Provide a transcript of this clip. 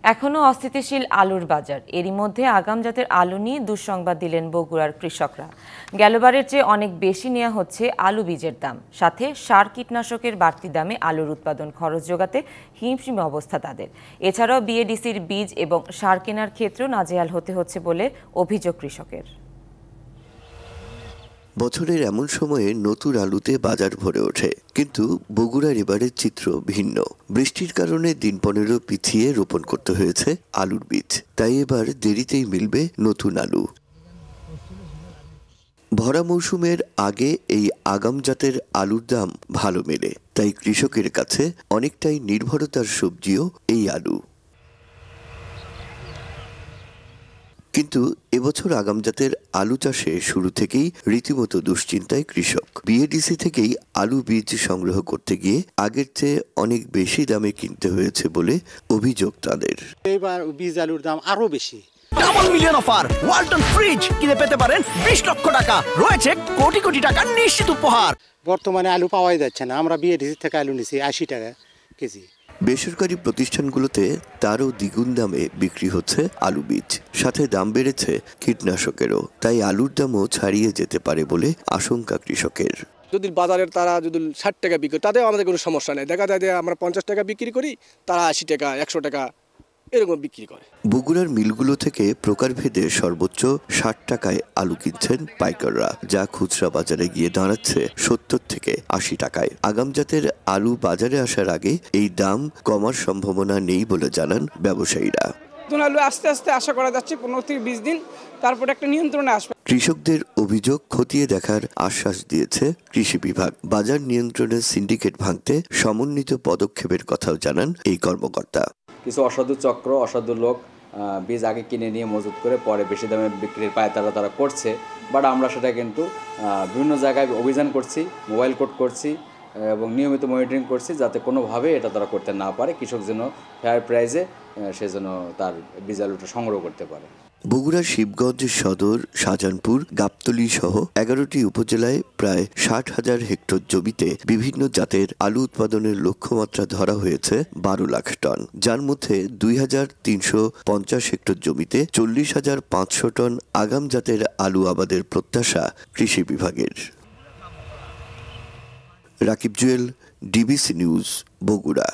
এখনো অস্থিতিশীল আলুর বাজার। এরই মধ্যে আগাম জাতের আলু নিয়ে দুঃসংবাদ দিলেন বগুড়ার কৃষকরা। গেলবারের চেয়ে অনেক বেশি নেওয়া হচ্ছে আলু বীজের দাম, সাথে সার কীটনাশকের বাড়তি দামে আলুর উৎপাদন খরচ যোগাতে হিমশিম অবস্থা তাদের। এছাড়াও বিএডিসির বীজ এবং সার কেনার ক্ষেত্রেও নাজেহাল হতে হচ্ছে বলে অভিযোগ কৃষকের। বছরের এমন সময়ে নতুন আলুতে বাজার ভরে ওঠে, কিন্তু বগুড়ার এবারের চিত্র ভিন্ন। বৃষ্টির কারণে দিন 15 পিছিয়ে রোপণ করতে হয়েছে আলুর বীজ, তাই এবার দেরিতেই মিলবে নতুন আলু। ভরা মৌসুমের আগে এই আগাম জাতের আলুর দাম ভালো মেলে, তাই কৃষকের কাছে অনেকটাই নির্ভরতার সবজিও এই আলু। কিন্তু এবছর আগাম জাতের আলু চাষে শুরু থেকেই রীতিমতো দুশ্চিন্তায় কৃষক। বিএডিসি থেকেই আলু বীজ সংগ্রহ করতে গিয়ে আগের চেয়ে অনেক বেশি দামে কিনতে হয়েছে বলে অভিযোগ তাদের। এবার বীজ আলুর দাম আরো বেশি। Double million offer Walton fridge কিনে পেতে পারেন 20 লক্ষ টাকা, রয়েছে কোটি কোটি টাকার নিশ্চিত উপহার। বর্তমানে আলু পাওয়াই যাচ্ছে না। আমরা বিএডিসি থেকে আলু নিছি 80 টাকা কেজি। বেসরকারি প্রতিষ্ঠানগুলোতে তারও দ্বিগুণ দামে বিক্রি হচ্ছে আলু বীজ, সাথে দাম বেড়েছে কীটনাশকেরও, তাই আলুর দামও ছাড়িয়ে যেতে পারে বলে আশঙ্কা কৃষকের। যদি বাজারের তারা যদি 60 টাকা বিক্রি, তাতেও আমাদের কোনো সমস্যা নেই। দেখা যায় যে আমরা 50 টাকা বিক্রি করি, তারা 80 টাকা 100 টাকা এরকম বিক্রি করে। বগুড়ার মিলগুলো থেকে প্রকারভেদে সর্বোচ্চ 60 টাকায় আলু কিনছেন পাইকাররা, যা খুচরা বাজারে গিয়ে দাঁড়াচ্ছে 70 থেকে 80 টাকায়। আগাম জাতের আলু বাজারে আসার আগে এই দাম কমার সম্ভাবনা নেই বলে জানান ব্যবসায়ীরা। নতুন আলু আস্তে আস্তে আশা করা যাচ্ছে 15 থেকে 20 দিন, তারপর একটা নিয়ন্ত্রণে আসবে। কৃষকদের অভিযোগ খতিয়ে দেখার আশ্বাস দিয়েছে কৃষি বিভাগ। বাজার নিয়ন্ত্রণের সিন্ডিকেট ভাঙতে সমন্বিত পদক্ষেপের কথাও জানান এই কর্মকর্তা। কিছু অসাধু চক্র, অসাধু লোক বীজ আগে কিনে নিয়ে মজুত করে পরে বেশি দামে বিক্রির পায়তারা তারা করছে। বাট আমরা সেটা কিন্তু বিভিন্ন জায়গায় অভিযান করছি, মোবাইল কোর্ট করছি এবং নিয়মিত মনিটরিং করছি, যাতে কোনোভাবে এটা তারা করতে না পারে। কৃষক যেন ফেয়ার প্রাইসে সে যেন তার বীজ আলুটা সংগ্রহ করতে পারে। বগুড়া শিবগঞ্জ সদর, শাহজাহানপুর, গাবতলী সহ 11টি উপজেলায় প্রায় 60,000 হেক্টর জমিতে বিভিন্ন জাতের আলু উৎপাদনের লক্ষ্যমাত্রা ধরা হয়েছে 12 লাখ টন, যার মধ্যে 2,350 হেক্টর জমিতে 40,500 টন আগাম জাতের আলু আবাদের প্রত্যাশা কৃষি বিভাগের। Rakib Jewel, DBC news, Bogura.